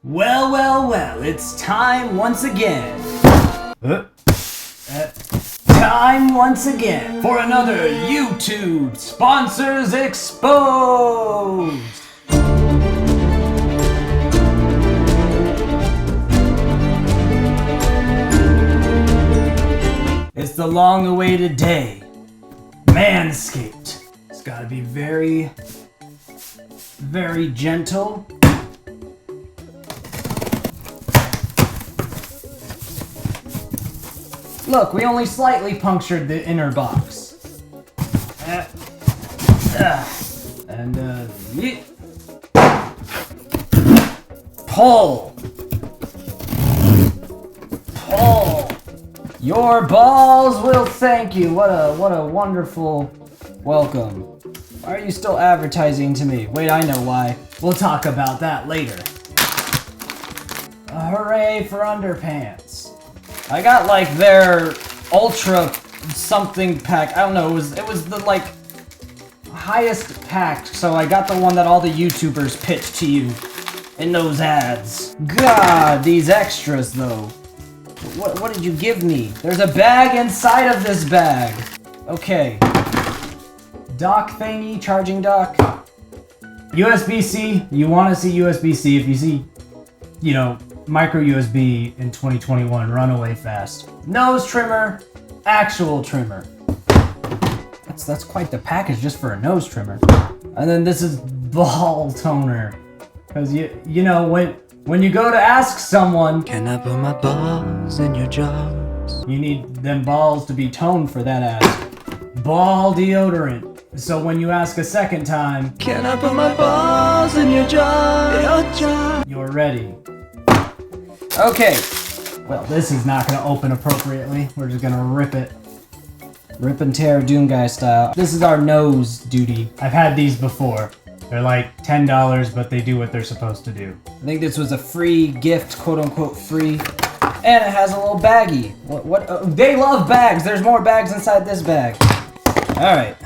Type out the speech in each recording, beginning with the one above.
Well, well, well, it's time once again. Time once again for another YouTube Sponsors Exposed. It's the long-awaited day. Manscaped. It's gotta be very, very gentle. Look, we only slightly punctured the inner box. Pull! Pull! Your balls will thank you. What a wonderful welcome. Why are you still advertising to me? Wait, I know why. We'll talk about that later. Hooray for underpants. I got like their ultra something pack. I don't know, it was the like highest pack, so I got the one that all the YouTubers pitch to you in those ads. God, these extras though. What did you give me? There's a bag inside of this bag. Okay. Dock thingy, charging dock. USB-C, you want to see USB-C. If you see, you know, micro USB in 2021, run away fast. Nose trimmer, actual trimmer. That's quite the package just for a nose trimmer. And then this is ball toner. Cause you know when you go to ask someone, can I put my balls in your jaws? You need them balls to be toned for that ask. Ball deodorant. So when you ask a second time, can I put my balls in your jaws? You're ready. Okay, well, this is not going to open appropriately. We're just going to rip it. Rip and tear Doom Guy style. This is our nose duty. I've had these before. They're like $10, but they do what they're supposed to do. I think this was a free gift, quote unquote free. And it has a little baggie. What? They love bags. There's more bags inside this bag. All right.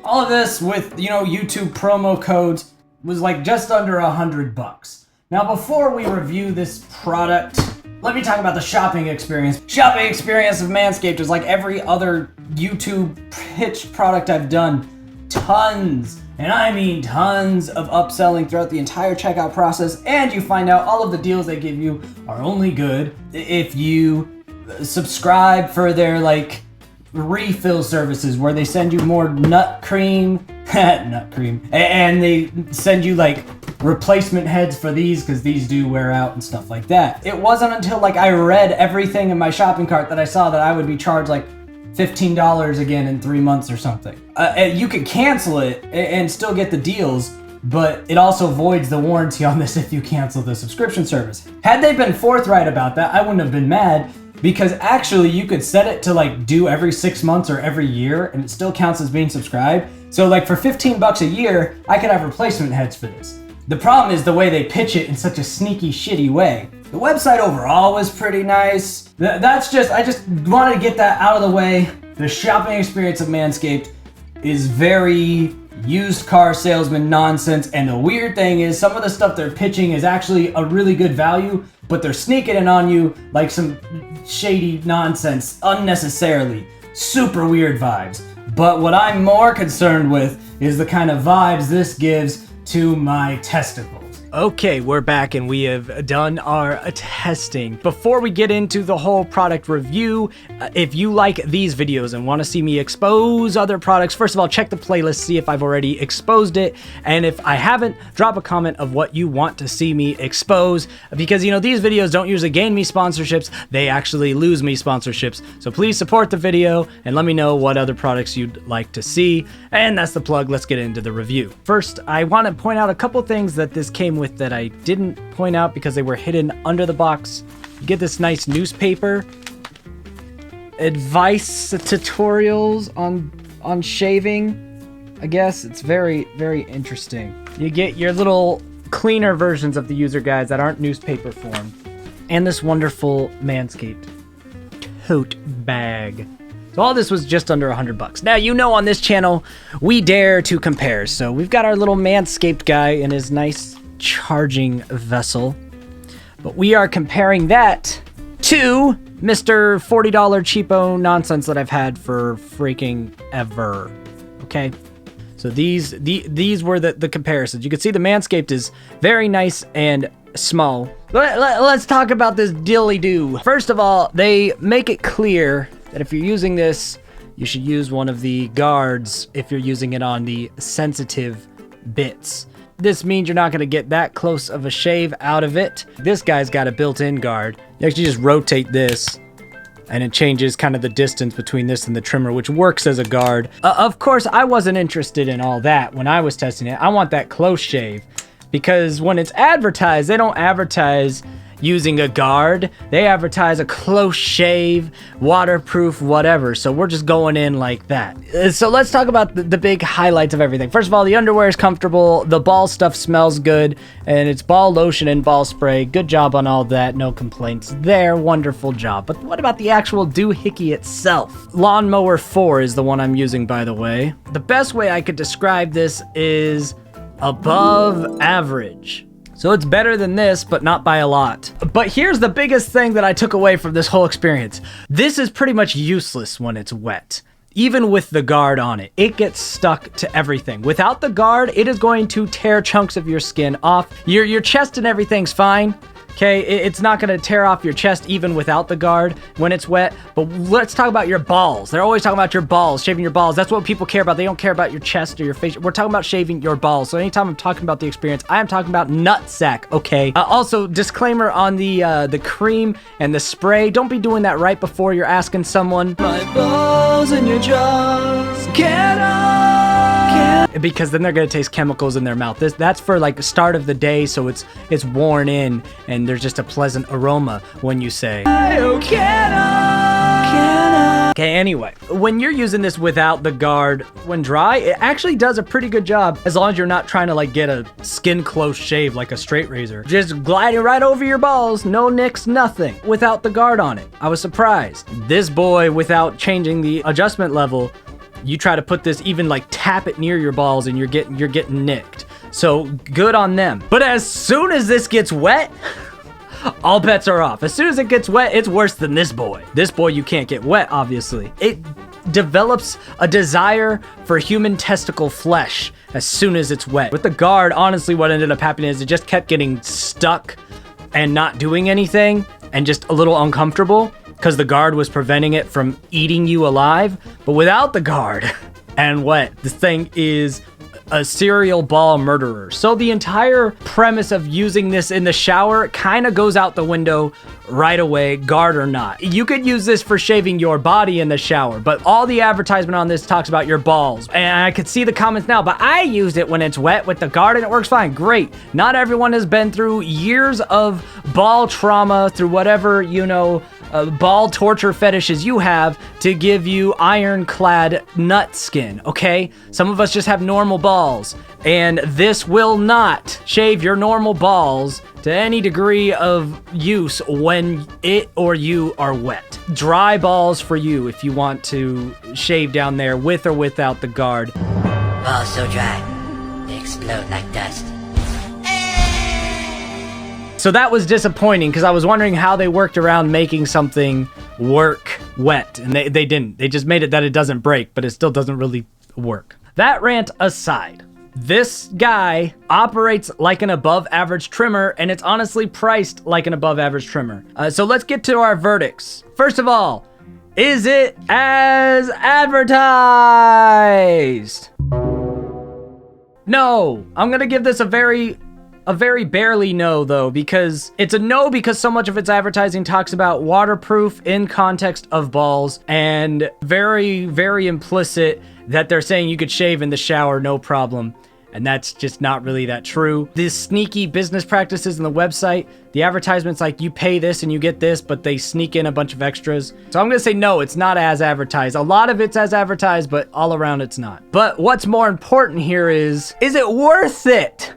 All of this with, you know, YouTube promo codes was like just under $100. Now, before we review this product, let me talk about the shopping experience. Shopping experience of Manscaped is like every other YouTube pitched product I've done. Tons, and I mean tons of upselling throughout the entire checkout process, and you find out all of the deals they give you are only good if you subscribe for their like refill services where they send you more nut cream, and they send you like replacement heads for these because these do wear out and stuff like that. It wasn't until like I read everything in my shopping cart that I saw that I would be charged like $15 again in 3 months or something. You could cancel it and still get the deals, but it also voids the warranty on this if you cancel the subscription service. Had they been forthright about that, I wouldn't have been mad, because actually you could set it to like do every 6 months or every year and it still counts as being subscribed. So like for $15 a year, I could have replacement heads for this. The problem is the way they pitch it in such a sneaky, shitty way. The website overall was pretty nice. I just wanted to get that out of the way. The shopping experience of Manscaped is very used car salesman nonsense, and the weird thing is some of the stuff they're pitching is actually a really good value, but they're sneaking it on you like some shady nonsense unnecessarily. Super weird vibes. But what I'm more concerned with is the kind of vibes this gives to my testicles. Okay, we're back and we have done our testing. Before we get into the whole product review, if you like these videos and want to see me expose other products, first of all, check the playlist, see if I've already exposed it. And if I haven't, drop a comment of what you want to see me expose, because, you know, these videos don't usually gain me sponsorships, they actually lose me sponsorships. So please support the video and let me know what other products you'd like to see. And that's the plug. Let's get into the review. First, I want to point out a couple things that this came with that I didn't point out because they were hidden under the box. You get this nice newspaper, advice tutorials on shaving. I guess it's very, very interesting. You get your little cleaner versions of the user guides that aren't newspaper form, and this wonderful Manscaped tote bag. So all this was just under $100. Now, you know, on this channel, we dare to compare. So we've got our little Manscaped guy in his nice charging vessel. But we are comparing that to Mr. $40 cheapo nonsense that I've had for freaking ever. Okay? So these were the comparisons. You can see the Manscaped is very nice and small. Let's talk about this dilly-doo. First of all, they make it clear that if you're using this, you should use one of the guards if you're using it on the sensitive bits. This means you're not going to get that close of a shave out of it. This guy's got a built-in guard. You actually just rotate this, and it changes kind of the distance between this and the trimmer, which works as a guard. Of course, I wasn't interested in all that when I was testing it. I want that close shave, because when it's advertised, they don't advertise using a guard. They advertise a close shave, waterproof, whatever. So we're just going in like that. So let's talk about the big highlights of everything. First of all, the underwear is comfortable. The ball stuff smells good. And it's ball lotion and ball spray. Good job on all that. No complaints there. Wonderful job. But what about the actual doohickey itself? Lawnmower 4 is the one I'm using, by the way. The best way I could describe this is above average. So it's better than this, but not by a lot. But here's the biggest thing that I took away from this whole experience. This is pretty much useless when it's wet. Even with the guard on it, it gets stuck to everything. Without the guard, it is going to tear chunks of your skin off. Your chest and everything's fine. Okay, it's not gonna tear off your chest even without the guard when it's wet. But let's talk about your balls. They're always talking about your balls, shaving your balls. That's what people care about. They don't care about your chest or your face. We're talking about shaving your balls. So anytime I'm talking about the experience, I am talking about nutsack, okay? Also, disclaimer on the cream and the spray. Don't be doing that right before you're asking someone, my balls in your jaws, because then they're gonna taste chemicals in their mouth. That's for like the start of the day, so it's worn in and there's just a pleasant aroma when you say, okay, anyway, when you're using this without the guard, when dry, it actually does a pretty good job as long as you're not trying to like get a skin close shave like a straight razor. Just gliding right over your balls, no nicks, nothing, without the guard on it. I was surprised. This boy, without changing the adjustment level, you try to put this, even like tap it near your balls and you're getting nicked. So good on them. But as soon as this gets wet, all bets are off. As soon as it gets wet, it's worse than this boy. This boy you can't get wet, obviously. It develops a desire for human testicle flesh as soon as it's wet. With the guard, honestly, what ended up happening is it just kept getting stuck and not doing anything and just a little uncomfortable, because the guard was preventing it from eating you alive. But without the guard and wet, this thing is a serial ball murderer. So the entire premise of using this in the shower kind of goes out the window right away, guard or not. You could use this for shaving your body in the shower, but all the advertisement on this talks about your balls. And I could see the comments now, but I used it when it's wet with the guard and it works fine. Great. Not everyone has been through years of ball trauma, through whatever, you know, ball torture fetishes you have to give you ironclad nut skin, okay? Some of us just have normal balls, and this will not shave your normal balls to any degree of use when it or you are wet. Dry balls for you if you want to shave down there with or without the guard. Balls so dry, they explode like dust. So that was disappointing because I was wondering how they worked around making something work wet, and they didn't. They just made it that it doesn't break, but it still doesn't really work. That rant aside, this guy operates like an above average trimmer, and it's honestly priced like an above average trimmer. So let's get to our verdicts. First of all, is it as advertised? No. I'm gonna give this a very barely no, though, because it's a no because so much of its advertising talks about waterproof in context of balls, and very, very implicit that they're saying you could shave in the shower, no problem. And that's just not really that true. These sneaky business practices on the website, the advertisements like you pay this and you get this, but they sneak in a bunch of extras. So I'm gonna say no, it's not as advertised. A lot of it's as advertised, but all around it's not. But what's more important here is it worth it?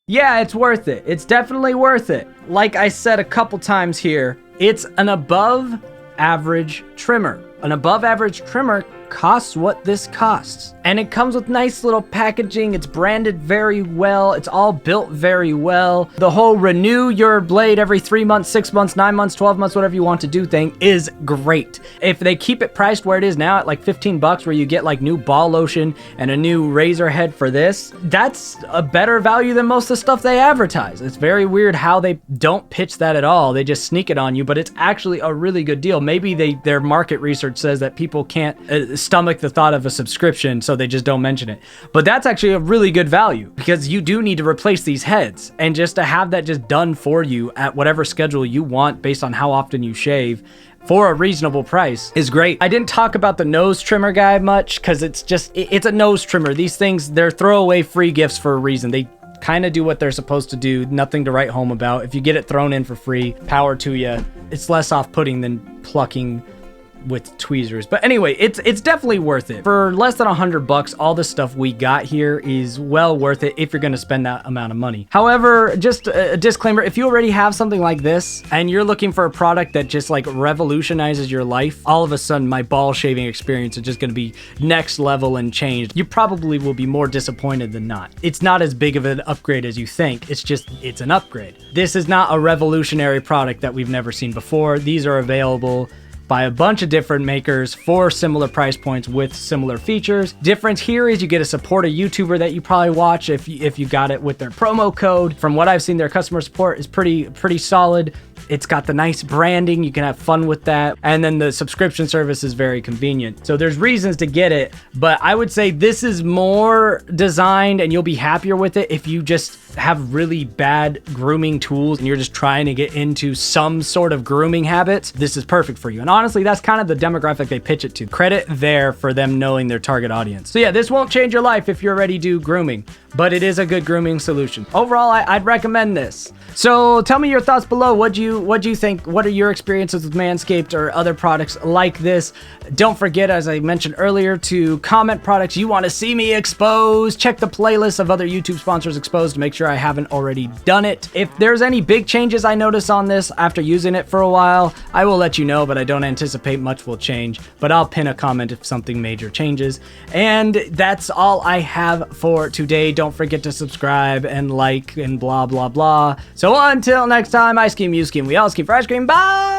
Yeah, it's worth it. It's definitely worth it. Like I said a couple times here, it's an above average trimmer. An above average trimmer costs what this costs. And it comes with nice little packaging. It's branded very well. It's all built very well. The whole renew your blade every 3 months, 6 months, 9 months, 12 months, whatever you want to do thing is great. If they keep it priced where it is now at like 15 bucks, where you get like new ball lotion and a new razor head for this, that's a better value than most of the stuff they advertise. It's very weird how they don't pitch that at all. They just sneak it on you, but it's actually a really good deal. Maybe their market research says that people can't stomach the thought of a subscription, so they just don't mention it. But that's actually a really good value, because you do need to replace these heads, and just to have that just done for you at whatever schedule you want based on how often you shave for a reasonable price is great. I didn't talk about the nose trimmer guy much because it's a nose trimmer. These things, they're throwaway free gifts for a reason. They kind of do what they're supposed to do. Nothing to write home about. If you get it thrown in for free, power to you. It's less off-putting than plucking with tweezers. But anyway, it's definitely worth it. For less than $100, all the stuff we got here is well worth it if you're going to spend that amount of money. However, just a disclaimer, if you already have something like this and you're looking for a product that just like revolutionizes your life, all of a sudden my ball shaving experience is just going to be next level and changed, you probably will be more disappointed than not. It's not as big of an upgrade as you think. It's an upgrade. This is not a revolutionary product that we've never seen before. These are available by a bunch of different makers for similar price points with similar features. Difference here is you get to support a YouTuber that you probably watch if you got it with their promo code. From what I've seen, their customer support is pretty solid. It's got the nice branding. You can have fun with that. And then the subscription service is very convenient. So there's reasons to get it, but I would say this is more designed and you'll be happier with it if you just have really bad grooming tools and you're just trying to get into some sort of grooming habits. This is perfect for you. And honestly, that's kind of the demographic they pitch it to. Credit there for them knowing their target audience. So yeah, this won't change your life if you already do grooming, but it is a good grooming solution. Overall, I'd recommend this. So tell me your thoughts below. What'd you think? What are your experiences with Manscaped or other products like this? Don't forget, as I mentioned earlier, to comment products you want to see me expose. Check the playlist of other YouTube sponsors exposed to make sure I haven't already done it. If there's any big changes I notice on this after using it for a while, I will let you know, but I don't anticipate much will change. But I'll pin a comment if something major changes. And that's all I have for today. Don't forget to subscribe and like and blah, blah, blah. So until next time, I scheme, you scheme, we all scheme for ice cream. Bye!